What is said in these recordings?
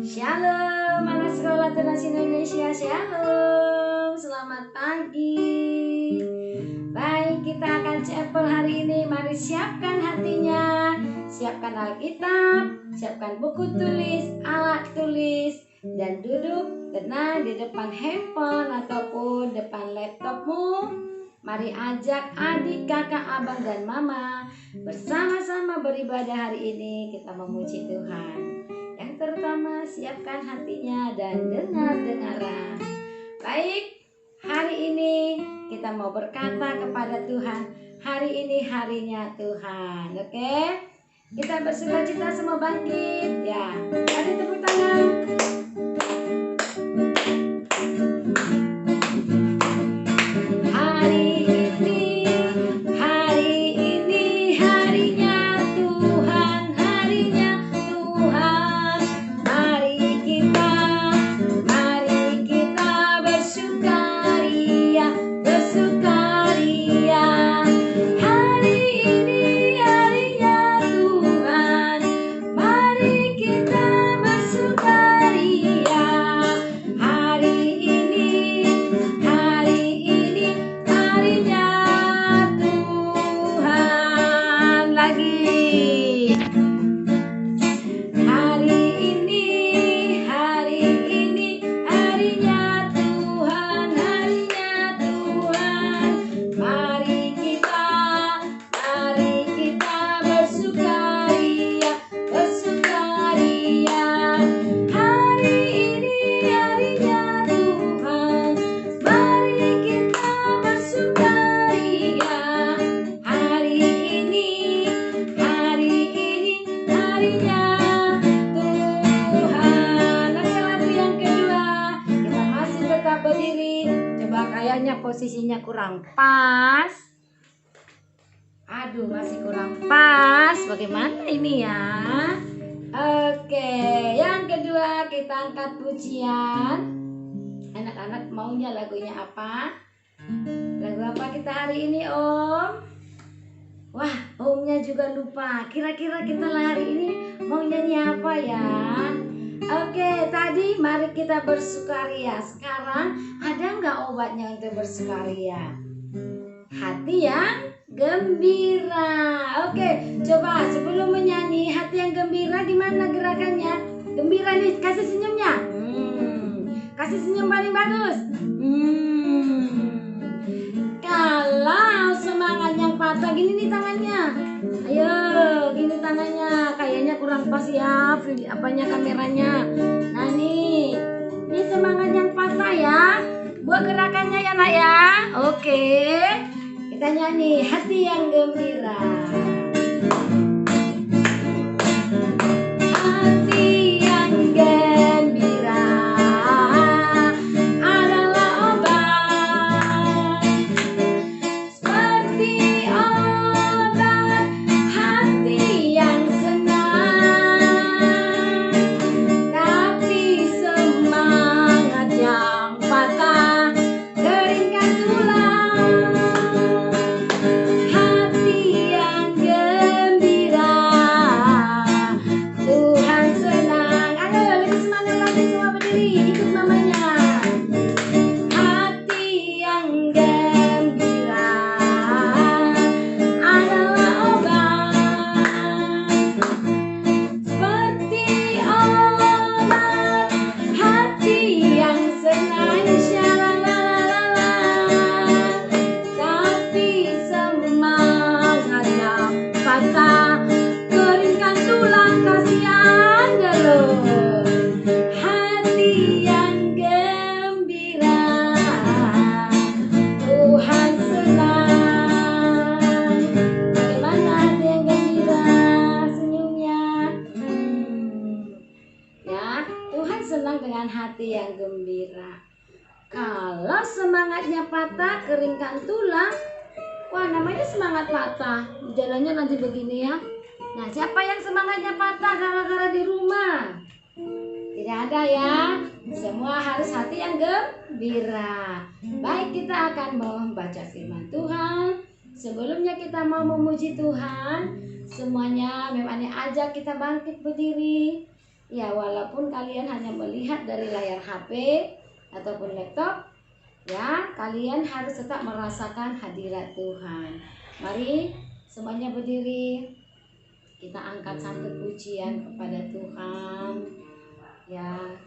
Shalom, anak sekolah Terasi Indonesia. Shalom, selamat pagi. Baik, kita akan chapel hari ini. Mari siapkan hatinya, siapkan Alkitab, siapkan buku tulis, alat tulis, dan duduk tenang di depan handphone ataupun depan laptopmu. Mari ajak adik, kakak, abang, dan mama bersama-sama beribadah hari ini. Kita memuji Tuhan. Yang terutama, siapkan hatinya dan dengar-dengaran. Baik, hari ini kita mau berkata kepada Tuhan, hari ini harinya Tuhan. Oke? Kita bersukacita semua bangkit. Ya, ada tepuk tangan. Posisinya kurang pas. Aduh, masih kurang pas. Bagaimana ini ya? Oke, yang kedua kita angkat pujian. Anak-anak maunya lagunya apa? Lagu apa kita hari ini, Om? Wah, Omnya juga lupa. Kira-kira kita hari ini mau nyanyi apa ya? Oke, tadi mari kita bersukaria. Sekarang ada nggak obatnya untuk bersukaria? Hati yang gembira. Oke, coba sebelum menyanyi hati yang gembira gimana gerakannya? Gembira nih, kasih senyumnya. Kasih senyum paling bagus. Kalau semangat yang patah gini nih tangannya. Ayo, gini tangannya. Kayaknya kurang pas ya apanya kameranya. Nah nih semangat yang patah ya. Buat gerakannya ya nak ya. Oke, kita nyanyi hati yang gembira. Hati yang gembira adalah obat, seperti obat hati yang senang. Tapi semangat yang patah keringkan tulang. Hati yang gembira Tuhan senang. Ayo lebih semangat lagi semua berdiri, ikut mamanya. Hati yang gembira adalah obat, seperti obat hati yang senang. Syalalala. Tapi semangat yang patah keringkan tulang, kasihan dulu. Hati yang gembira Tuhan senang. Bagaimana hati yang gembira? Senyumnya. Ya, Tuhan senang dengan hati yang gembira. Kalau semangatnya patah, keringkan tulang, wah namanya semangat patah. Jalannya nanti begini ya. Nah, siapa yang semangatnya patah gara-gara di rumah? Tidak ada ya. Semua harus hati yang gembira. Baik, kita akan membaca firman Tuhan. Sebelumnya kita mau memuji Tuhan. Semuanya memangnya ajak kita bangkit berdiri. Ya, walaupun kalian hanya melihat dari layar HP ataupun laptop, ya, kalian harus tetap merasakan hadirat Tuhan. Mari semuanya berdiri. Kita angkat satu pujian kepada Tuhan. Ya,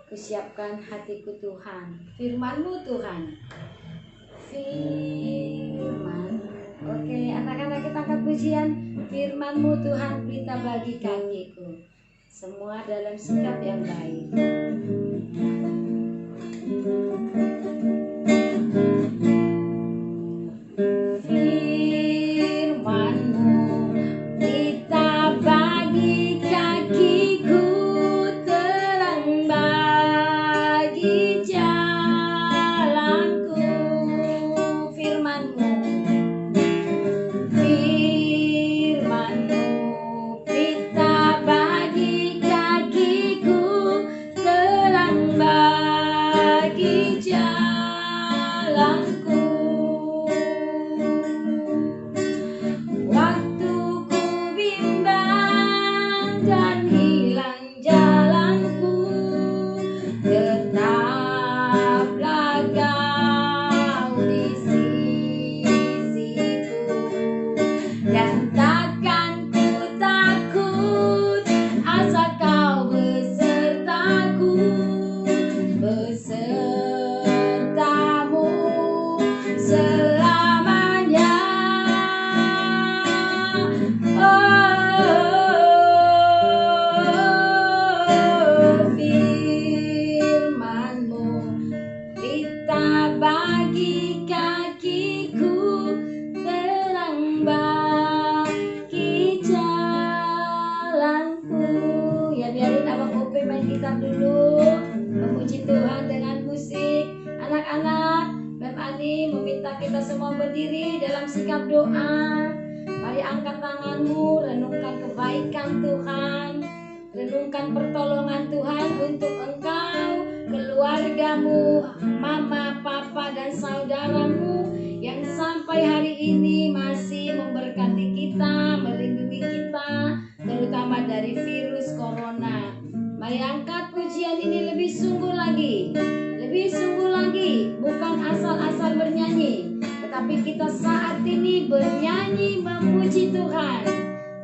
kusiapkan hatiku Tuhan. Firman-Mu Tuhan. Firman. Oke, anak-anak kita angkat pujian. Firman-Mu Tuhan, berita bagi kakiku. Semua dalam sikap yang baik. Firman-Mu, berita bagi kakiku, terang bagi jalanku. Firman-Mu, Firman-Mu, berita bagi kakiku, terang bagi jalanku. Waktu ku bimbang dan hilang jalanku, tetaplah Kau di sisiku, dan takkan ku takut, asal Kau besertaku, besertamu selamanya. Firman-Mu, berita bagi kakiku, terang bagi jalanku. Ya, biarin Abang Ope main gitar dulu, memuji Tuhan dengan musik. Anak-anak, Beb Ani meminta kita semua berdiri dalam sikap doa. Mari angkat tanganmu, renungkan kebaikan Tuhan, renungkan pertolongan Tuhan untuk engkau, keluargamu, mama, papa, dan saudaramu yang sampai hari ini masih memberkati kita, melindungi kita, terutama dari virus corona. Mari angkat pujian ini lebih sungguh lagi, bukan asal-asal bernyanyi, tetapi kita saat ini bernyanyi memuji Tuhan.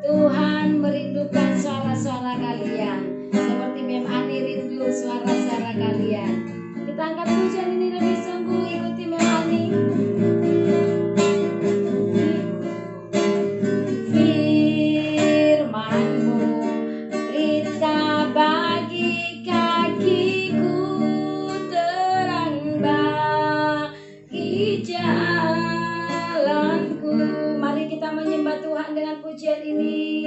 Tuhan merindukan suara-suara kalian, seperti Mem Ani rindu suara-suara kalian. Kita angkat pujian ini lebih sungguh, ikuti Mem Ani. Firman-Mu, berita bagi kakiku, terang bagi jalanku. Mari kita menyembah Tuhan dengan pujian ini.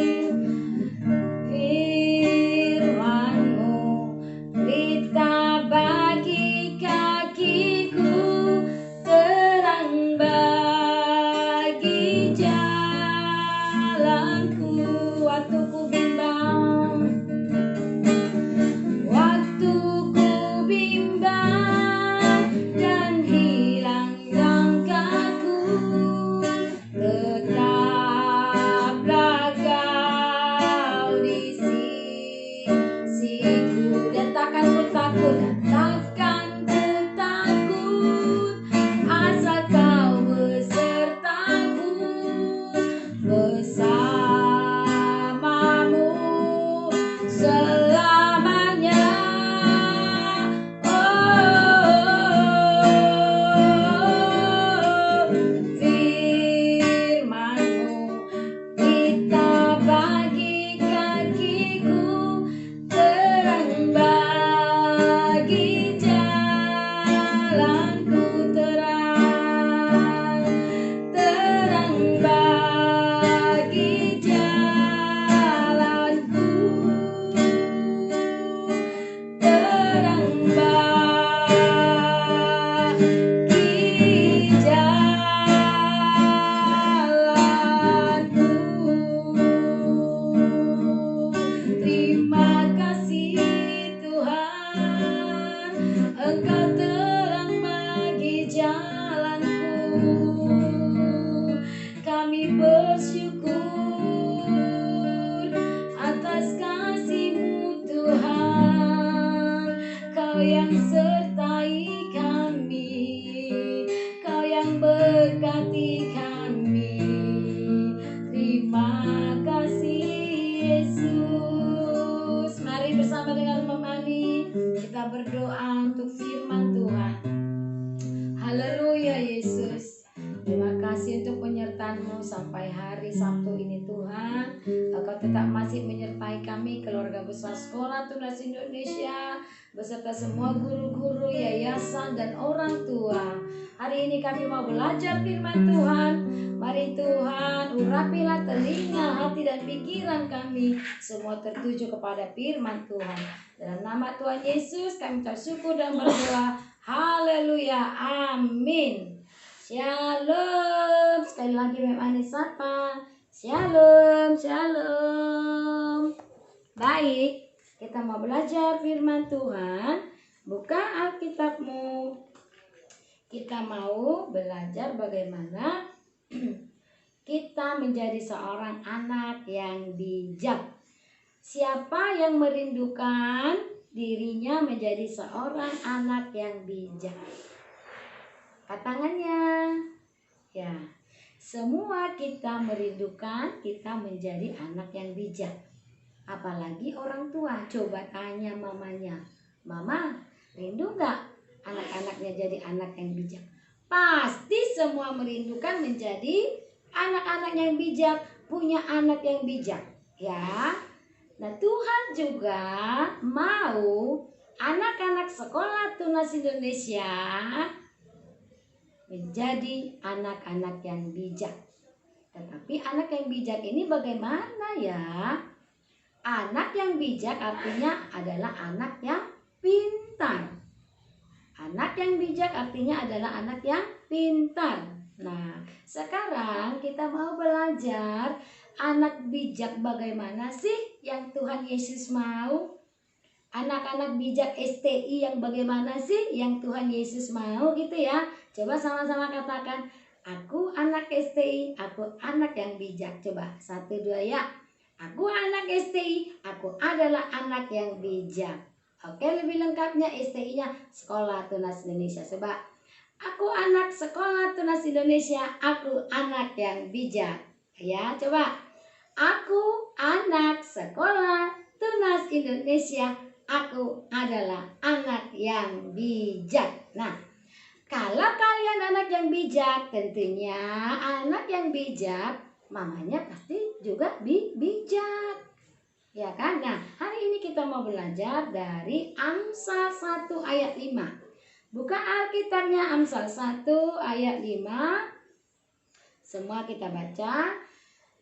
Firman-Mu, berita bagi kakiku, terang bagi jalanku. Waktu ku bimbang, dan hilang langkahku, tetaplah Kau yang sertai kami, Kau yang berkati kami. Terima kasih Yesus. Mari bersama dengan Mama Ani kita berdoa untuk firman Tuhan. Haleluya Yesus. Terima kasih untuk penyertaan-Mu sampai hari Sabtu ini Tuhan. Engkau tetap masih menyertai kami, keluarga besar Sekolah Tunas Indonesia, beserta semua guru-guru, yayasan, dan orang tua. Hari ini kami mau belajar firman Tuhan. Mari Tuhan, urapilah telinga, hati, dan pikiran kami. Semua tertuju kepada firman Tuhan. Dalam nama Tuhan Yesus kami bersyukur dan berdoa. Haleluya, amin. Shalom. Sekali lagi Mem Ani sapa. Shalom, shalom. Baik, kita mau belajar firman Tuhan. Buka Alkitabmu. Kita mau belajar bagaimana kita menjadi seorang anak yang bijak. Siapa yang merindukan dirinya menjadi seorang anak yang bijak? Tangannya. Ya, semua kita merindukan kita menjadi anak yang bijak. Apalagi orang tua. Coba tanya mamanya, Mama, rindu gak anak-anaknya jadi anak yang bijak? Pasti semua merindukan menjadi anak-anak yang bijak, punya anak yang bijak. Ya, nah Tuhan juga mau anak-anak Sekolah Tunas Indonesia menjadi anak-anak yang bijak. Tetapi anak yang bijak ini bagaimana ya? Anak yang bijak artinya adalah anak yang pintar. Anak yang bijak artinya adalah anak yang pintar. Nah, sekarang kita mau belajar anak bijak bagaimana sih yang Tuhan Yesus mau? Anak-anak bijak STI yang bagaimana sih yang Tuhan Yesus mau gitu ya. Coba sama-sama katakan, aku anak STI, aku anak yang bijak. Coba 1, 2 ya. Aku anak STI, aku adalah anak yang bijak. Oke, lebih lengkapnya STI-nya Sekolah Tunas Indonesia. Coba, aku anak Sekolah Tunas Indonesia, aku anak yang bijak. Ya, coba. Aku anak Sekolah Tunas Indonesia, aku adalah anak yang bijak. Nah, kalau kalian anak yang bijak, tentunya anak yang bijak, mamanya pasti juga bijak. Ya kan? Nah, hari ini kita mau belajar dari Amsal 1 ayat 5. Buka Alkitabnya Amsal 1 ayat 5. Semua kita baca.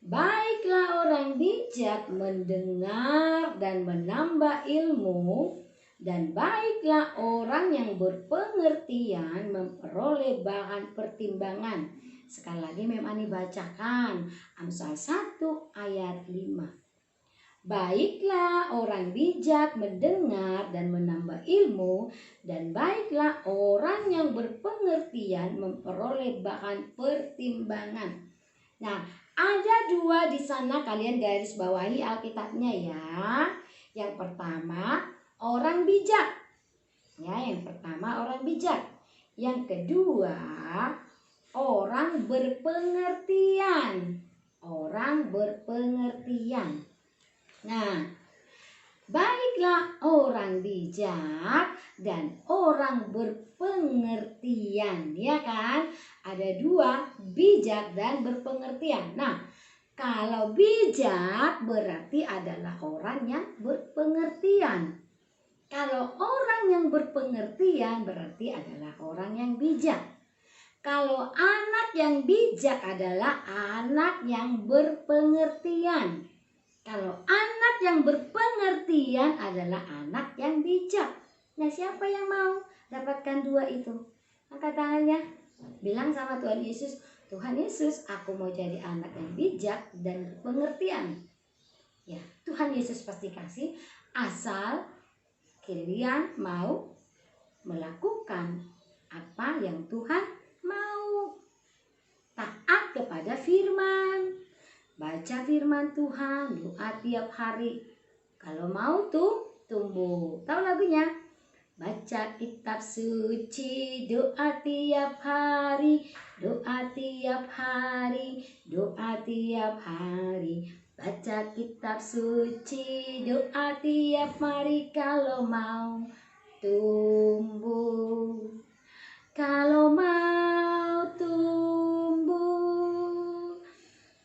Baiklah orang bijak mendengar dan menambah ilmu, dan baiklah orang yang berpengertian memperoleh bahan pertimbangan. Sekali lagi Mem Ani bacakan Amsal 1 ayat 5. Baiklah orang bijak mendengar dan menambah ilmu, dan baiklah orang yang berpengertian memperoleh bahan pertimbangan. Nah, ada 2 di sana, kalian garis bawahi Alkitabnya ya. Yang pertama, orang bijak. Ya, yang pertama orang bijak. Yang kedua, orang berpengertian. Orang berpengertian. Nah, baiklah orang bijak dan orang berpengertian, ya kan? Ada 2, bijak dan berpengertian. Nah, kalau bijak berarti adalah orang yang berpengertian. Kalau orang yang berpengertian berarti adalah orang yang bijak. Kalau anak yang bijak adalah anak yang berpengertian. Kalau anak yang berpengertian adalah anak yang bijak. Nah, siapa yang mau dapatkan 2 itu? Angkat tangannya. Bilang sama Tuhan Yesus, Tuhan Yesus, aku mau jadi anak yang bijak dan pengertian. Ya, Tuhan Yesus pasti kasih, asal kalian mau melakukan apa yang Tuhan mau. Taat kepada firman. Baca firman Tuhan, doa tiap hari. Kalau mau tuh tumbuh. Tahu lagunya? baca kitab suci, doa tiap hari, doa tiap hari, doa tiap hari. Baca kitab suci, doa tiap hari kalau mau tumbuh. Kalau mau tumbuh,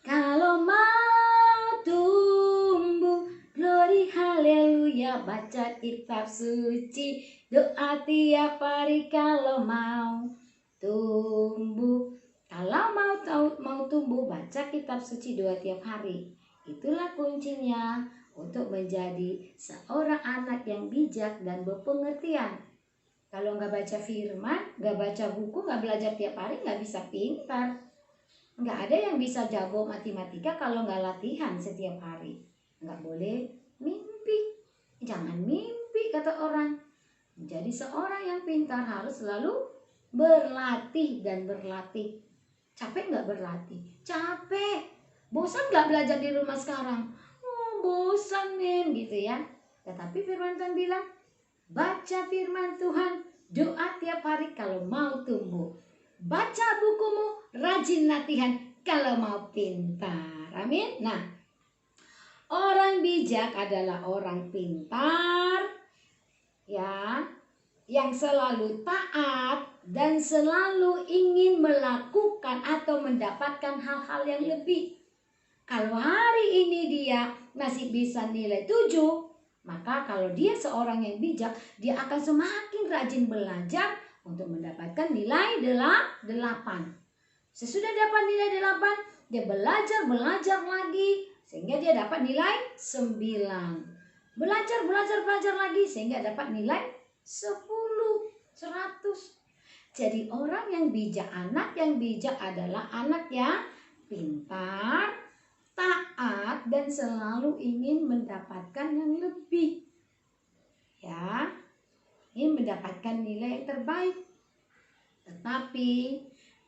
kalau mau tumbuh, glory haleluya, baca kitab suci, doa tiap hari kalau mau tumbuh. Kalau mau tumbuh, baca kitab suci doa tiap hari. Itulah kuncinya untuk menjadi seorang anak yang bijak dan berpengertian. Kalau nggak baca firman, nggak baca buku, nggak belajar tiap hari, nggak bisa pintar. Nggak ada yang bisa jago matematika kalau nggak latihan setiap hari. Nggak boleh mimpi. Jangan mimpi, kata orang. Menjadi seorang yang pintar harus selalu berlatih dan berlatih. Capek nggak berlatih? Capek. Bosan nggak belajar di rumah sekarang? Oh, bosan nih, gitu ya. Tetapi firman Tuhan bilang, baca firman Tuhan, doa tiap hari kalau mau tumbuh. Baca bukumu, rajin latihan kalau mau pintar. Amin. Nah, orang bijak adalah orang pintar, ya, yang selalu taat dan selalu ingin melakukan atau mendapatkan hal-hal yang lebih. Kalau hari ini dia masih bisa nilai 7, maka kalau dia seorang yang bijak, dia akan semakin rajin belajar untuk mendapatkan nilai 8. Sesudah dapat nilai 8, dia belajar lagi sehingga dia dapat nilai 9. Belajar lagi sehingga dapat nilai 10, 100. Jadi orang yang bijak, anak yang bijak adalah anak yang pintar, taat, dan selalu ingin mendapatkan yang lebih. Ya, ingin mendapatkan nilai yang terbaik. Tetapi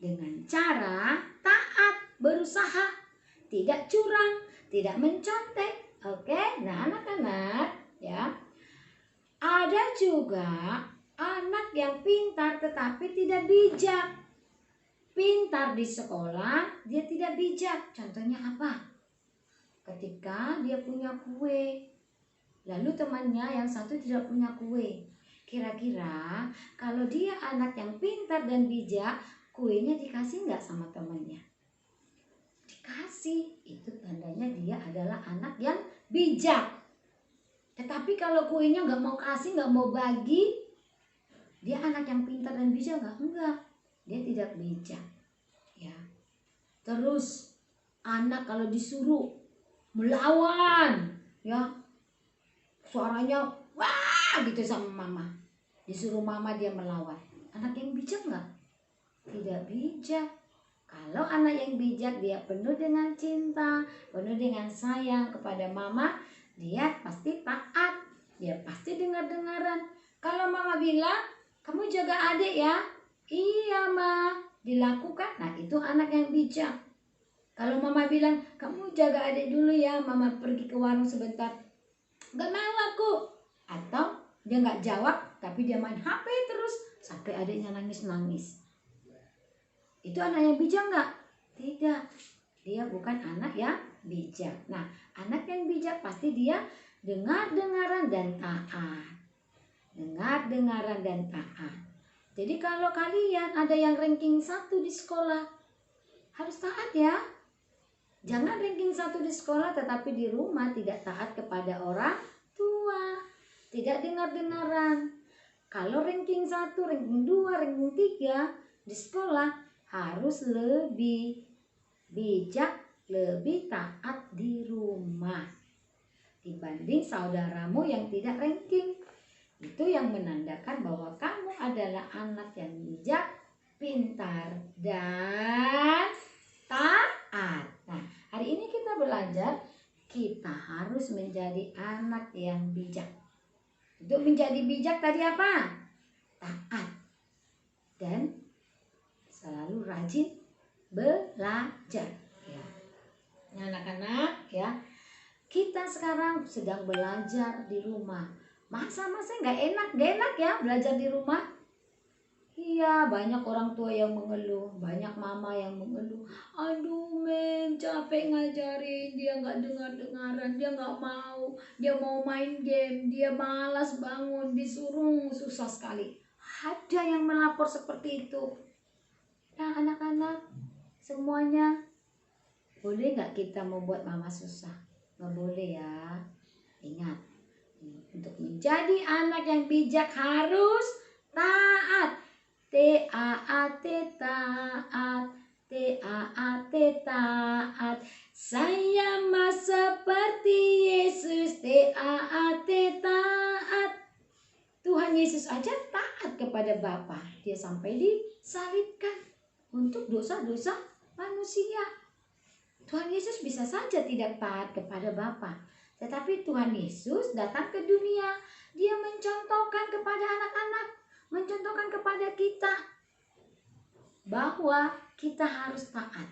dengan cara taat, berusaha, tidak curang, tidak mencontek. Oke, nah anak-anak, ya. Ada juga anak yang pintar tetapi tidak bijak. Pintar di sekolah, dia tidak bijak. Contohnya apa? Ketika dia punya kue, lalu temannya yang satu tidak punya kue. Kira-kira kalau dia anak yang pintar dan bijak, kuenya dikasih nggak sama temannya? Dikasih. Itu tandanya dia adalah anak yang bijak. Tetapi kalau kuenya nggak mau kasih, nggak mau bagi, dia anak yang pintar dan bijak nggak? Enggak. Dia tidak bijak. Ya. Terus anak kalau disuruh melawan, ya, suaranya wah gitu sama mama, disuruh mama dia melawan. Anak yang bijak nggak? Tidak bijak. Kalau anak yang bijak, dia penuh dengan cinta, penuh dengan sayang kepada mama, dia pasti taat, dia pasti dengar-dengaran. Kalau mama bilang, kamu jaga adik ya, iya ma, dilakukan. Nah, itu anak yang bijak. Kalau mama bilang, kamu jaga adik dulu ya, mama pergi ke warung sebentar. Gak mau aku. Atau dia gak jawab, tapi dia main HP terus sampai adiknya nangis-nangis. Itu anak yang bijak gak? Tidak. Dia bukan anak yang bijak. Nah, anak yang bijak pasti dia dengar-dengaran dan taat. Dengar-dengaran dan taat. Jadi kalau kalian ada yang ranking 1 di sekolah, harus taat ya. Jangan ranking 1 di sekolah tetapi di rumah tidak taat kepada orang tua. Tidak dengar-dengaran. Kalau ranking 1, ranking 2, ranking 3 di sekolah harus lebih bijak, lebih taat di rumah dibanding saudaramu yang tidak ranking. Itu yang menandakan bahwa kamu adalah anak yang bijak, pintar, dan taat. Nah, hari ini kita belajar kita harus menjadi anak yang bijak. Untuk menjadi bijak tadi apa? Taat dan selalu rajin belajar. Ya. Nah, anak-anak ya, kita sekarang sedang belajar di rumah. Masa nggak enak ya belajar di rumah? Iya, banyak orang tua yang mengeluh, banyak mama yang mengeluh. Aduh, capek ngajarin, dia nggak dengar-dengaran, dia nggak mau, dia mau main game, dia malas bangun, disuruh susah sekali. Ada yang melapor seperti itu. Nah, anak-anak semuanya, boleh nggak kita membuat mama susah? Nggak boleh ya. Ingat, untuk menjadi anak yang bijak harus taat. T-A-A-T, taat. T-A-A-T, taat. Saya mau seperti Yesus. T-A-A-T, taat. Tuhan Yesus aja taat kepada Bapa. Dia sampai disalibkan untuk dosa-dosa manusia. Tuhan Yesus bisa saja tidak taat kepada Bapa, tetapi Tuhan Yesus datang ke dunia. Dia mencontohkan kepada anak-anak, mencontohkan kepada kita bahwa kita harus taat.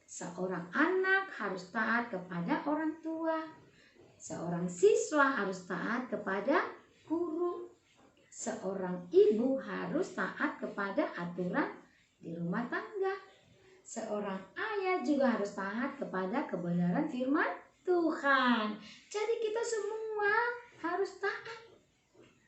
Seorang anak harus taat kepada orang tua. Seorang siswa harus taat kepada guru. Seorang ibu harus taat kepada aturan di rumah tangga. Seorang ayah juga harus taat kepada kebenaran firman Tuhan. Jadi kita semua harus taat.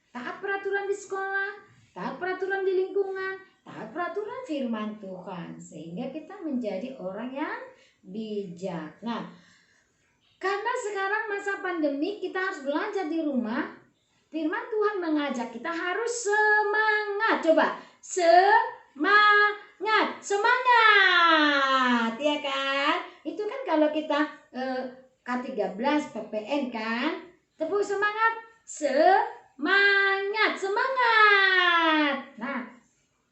Taat peraturan di sekolah, taat peraturan di lingkungan, taat peraturan firman Tuhan. Sehingga kita menjadi orang yang bijak. Nah, karena sekarang masa pandemi kita harus belajar di rumah. Firman Tuhan mengajak kita harus semangat. Coba, semangat, ya kan? Itu kan kalau kita K13 PPN kan, tepuk semangat, semangat. Nah,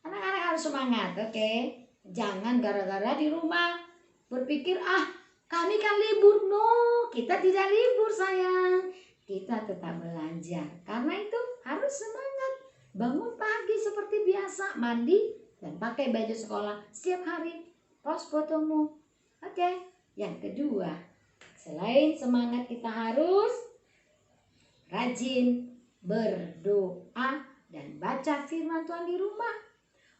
anak-anak harus semangat, oke? Jangan gara-gara di rumah berpikir kami kan libur. No, kita tidak libur sayang. Kita tetap belajar. Karena itu harus semangat. Bangun pagi seperti biasa, mandi dan pakai baju sekolah setiap hari. Post fotomu. Oke. Yang kedua, selain semangat kita harus rajin berdoa dan baca firman Tuhan di rumah.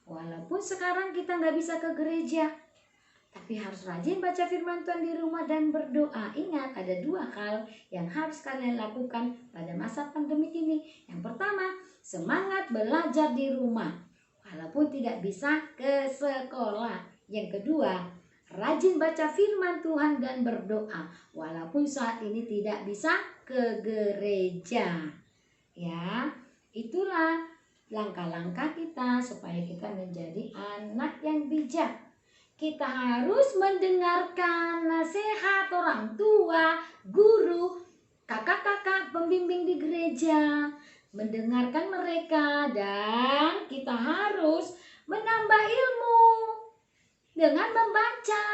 Walaupun sekarang kita nggak bisa ke gereja, tapi harus rajin baca firman Tuhan di rumah dan berdoa. Ingat, ada 2 hal yang harus kalian lakukan pada masa pandemi ini. Yang pertama, semangat belajar di rumah, walaupun tidak bisa ke sekolah. Yang kedua, rajin baca firman Tuhan dan berdoa, walaupun saat ini tidak bisa ke gereja. Ya, itulah langkah-langkah kita supaya kita menjadi anak yang bijak. Kita harus mendengarkan nasihat orang tua, guru, kakak-kakak pembimbing di gereja. Mendengarkan mereka dan kita harus menambah ilmu dengan membaca.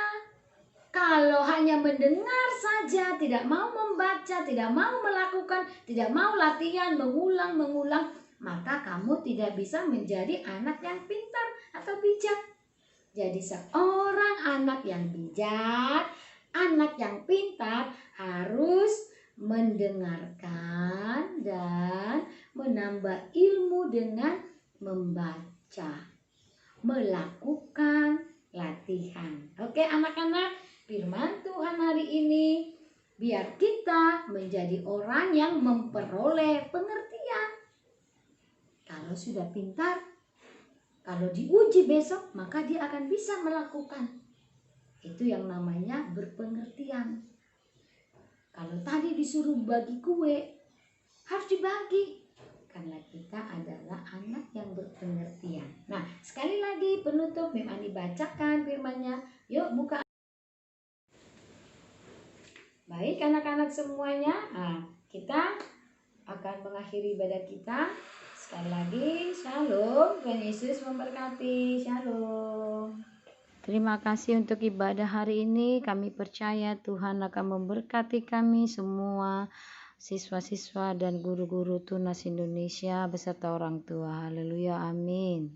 Kalau hanya mendengar saja, tidak mau membaca, tidak mau melakukan, tidak mau latihan, mengulang, maka kamu tidak bisa menjadi anak yang pintar atau bijak. Jadi seorang anak yang bijak, anak yang pintar harus mendengarkan dan menambah ilmu dengan membaca, melakukan latihan. Oke anak-anak, firman Tuhan hari ini biar kita menjadi orang yang memperoleh pengertian. Kalau sudah pintar, kalau diuji besok, maka dia akan bisa melakukan. Itu yang namanya berpengertian. Kalau tadi disuruh bagi kue, harus dibagi. Karena kita adalah anak yang berpengertian. Nah, sekali lagi penutup, Mim Ani bacakan firman-Nya. Yuk buka. Baik anak-anak semuanya, kita akan mengakhiri ibadah kita. Sekali lagi, shalom. Tuhan Yesus memberkati. Shalom. Terima kasih untuk ibadah hari ini. Kami percaya Tuhan akan memberkati kami semua, siswa-siswa dan guru-guru Tunas Indonesia beserta orang tua. Haleluya, amin.